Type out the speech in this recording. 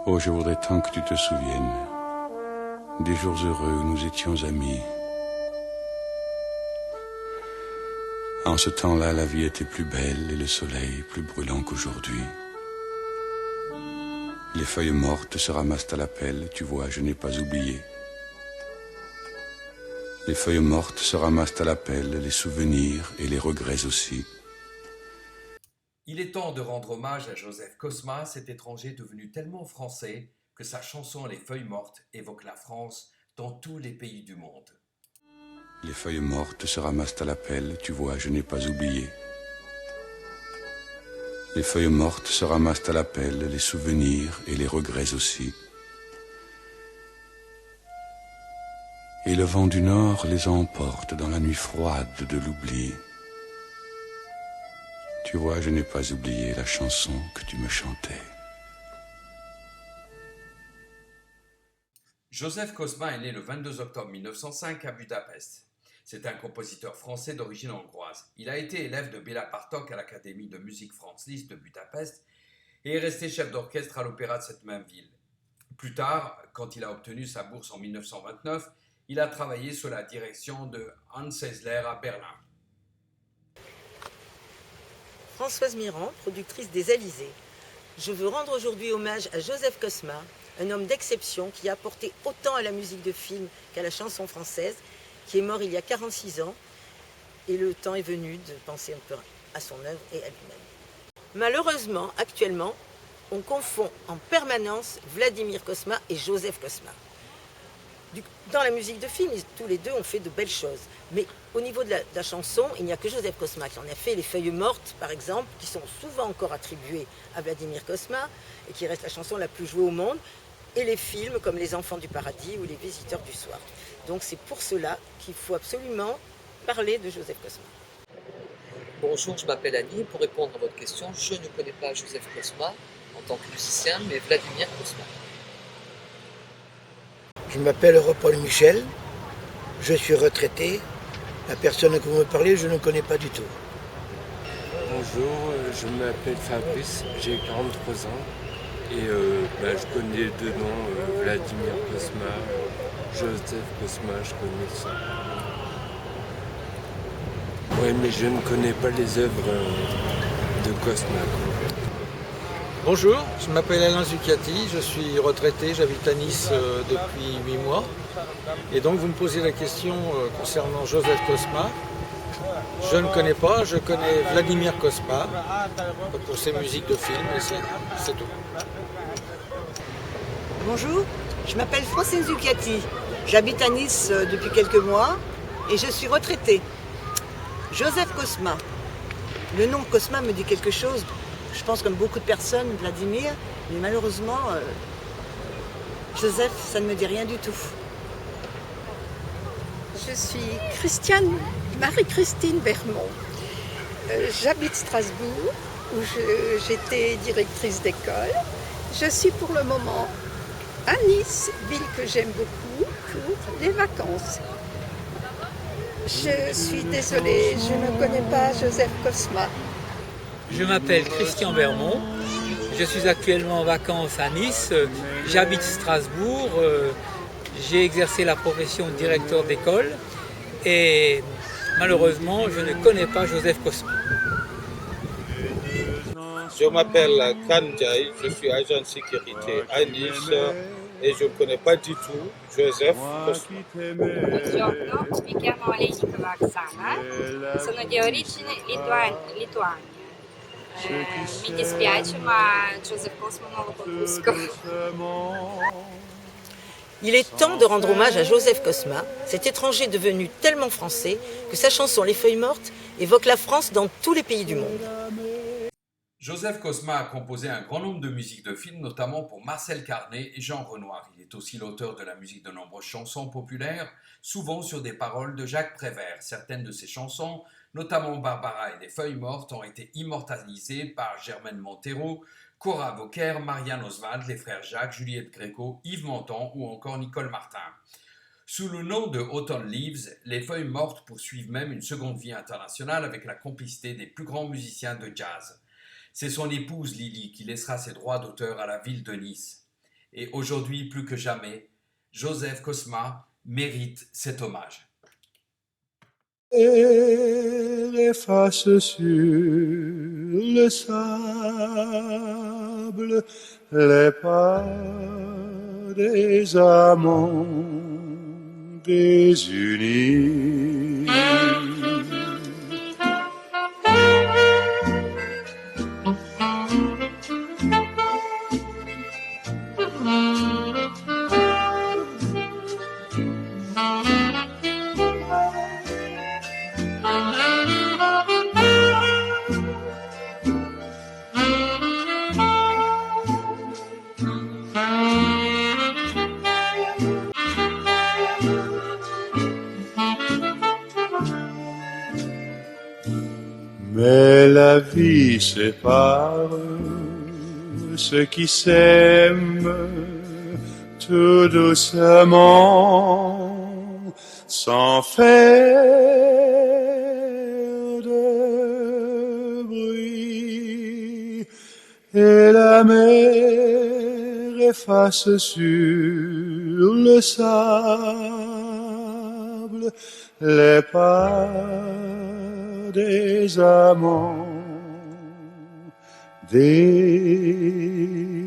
Oh, je voudrais tant que tu te souviennes des jours heureux où nous étions amis. En ce temps-là, la vie était plus belle et le soleil plus brûlant qu'aujourd'hui. Les feuilles mortes se ramassent à la pelle, tu vois, je n'ai pas oublié. Les feuilles mortes se ramassent à la pelle, les souvenirs et les regrets aussi. Il est temps de rendre hommage à Joseph Cosma, cet étranger devenu tellement français que sa chanson Les Feuilles Mortes évoque la France dans tous les pays du monde. Les feuilles mortes se ramassent à la pelle, tu vois, je n'ai pas oublié. Les feuilles mortes se ramassent à la pelle, les souvenirs et les regrets aussi. Et le vent du nord les emporte dans la nuit froide de l'oubli. Tu vois, je n'ai pas oublié la chanson que tu me chantais. Joseph Cosma est né le 22 octobre 1905 à Budapest. C'est un compositeur français d'origine hongroise. Il a été élève de Béla Bartók à l'Académie de musique Franz Liszt de Budapest et est resté chef d'orchestre à l'opéra de cette même ville. Plus tard, quand il a obtenu sa bourse en 1929, il a travaillé sous la direction de Hans Eisler à Berlin. Françoise Mirand, productrice des Alizés. Je veux rendre aujourd'hui hommage à Joseph Cosma, un homme d'exception qui a apporté autant à la musique de film qu'à la chanson française, qui est mort il y a 46 ans, et le temps est venu de penser un peu à son œuvre et à lui-même. Malheureusement, actuellement, on confond en permanence Vladimir Cosma et Joseph Cosma. Dans la musique de film, tous les deux ont fait de belles choses. Mais au niveau de la chanson, il n'y a que Joseph Cosma qui en a fait. Les Feuilles Mortes, par exemple, qui sont souvent encore attribuées à Vladimir Cosma et qui reste la chanson la plus jouée au monde. Et les films comme Les Enfants du Paradis ou Les Visiteurs du Soir. Donc c'est pour cela qu'il faut absolument parler de Joseph Cosma. Bonjour, je m'appelle Annie. Pour répondre à votre question, je ne connais pas Joseph Cosma en tant que musicien, mais Vladimir Cosma. Je m'appelle Paul Michel, je suis retraité. La personne que vous me parlez, je ne connais pas du tout. Bonjour, je m'appelle Fabrice, j'ai 43 ans et je connais deux noms, Vladimir Cosma, Joseph Cosma, je connais ça. Oui, mais je ne connais pas les œuvres de Cosma. Bonjour, je m'appelle Alain Zucchiati, je suis retraité, j'habite à Nice depuis 8 mois. Et donc vous me posez la question concernant Joseph Cosma. Je ne connais pas, je connais Vladimir Cosma pour ses musiques de film et c'est tout. Bonjour, je m'appelle Francine Zucchiati, j'habite à Nice depuis quelques mois et je suis retraitée. Joseph Cosma, le nom Cosma me dit quelque chose. Je pense comme beaucoup de personnes, Vladimir, mais malheureusement, Joseph, ça ne me dit rien du tout. Je suis Marie-Christine Vermont. J'habite Strasbourg, où j'étais directrice d'école. Je suis pour le moment à Nice, ville que j'aime beaucoup, pour les vacances. Je suis désolée, je ne connais pas Joseph Cosma. Je m'appelle Christian Vermont, je suis actuellement en vacances à Nice, j'habite Strasbourg, j'ai exercé la profession de directeur d'école et malheureusement je ne connais pas Joseph Cosma. Je m'appelle Kandjai, je suis agent de sécurité à Nice e je ne connais pas du tout Joseph Cosma. Buongiorno, mi chiamo Olenikova Oksana, sono di origine lituana. Mi dispiace, ma Joseph Cosma non lo conosco. Il est temps de rendre hommage à Joseph Cosma, cet étranger devenu tellement français que sa chanson Les Feuilles Mortes évoque la France dans tous les pays du monde. Joseph Cosma a composé un grand nombre de musiques de films, notamment pour Marcel Carné et Jean Renoir. Il est aussi l'auteur de la musique de nombreuses chansons populaires, souvent sur des paroles de Jacques Prévert. Certaines de ses chansons, notamment Barbara et Les Feuilles Mortes, ont été immortalisées par Germaine Montero, Cora Vauquer, Marianne Oswald, les frères Jacques, Juliette Gréco, Yves Montand ou encore Nicole Martin. Sous le nom de Autumn Leaves, Les Feuilles Mortes poursuivent même une seconde vie internationale avec la complicité des plus grands musiciens de jazz. C'est son épouse Lily qui laissera ses droits d'auteur à la ville de Nice. Et aujourd'hui, plus que jamais, Joseph Cosma mérite cet hommage. Elle efface sur le sable les pas des amants désunis. Mais la vie sépare ceux qui s'aiment tout doucement, sans faire de bruit. Et la mer efface sur le sable les pas des amants désunis.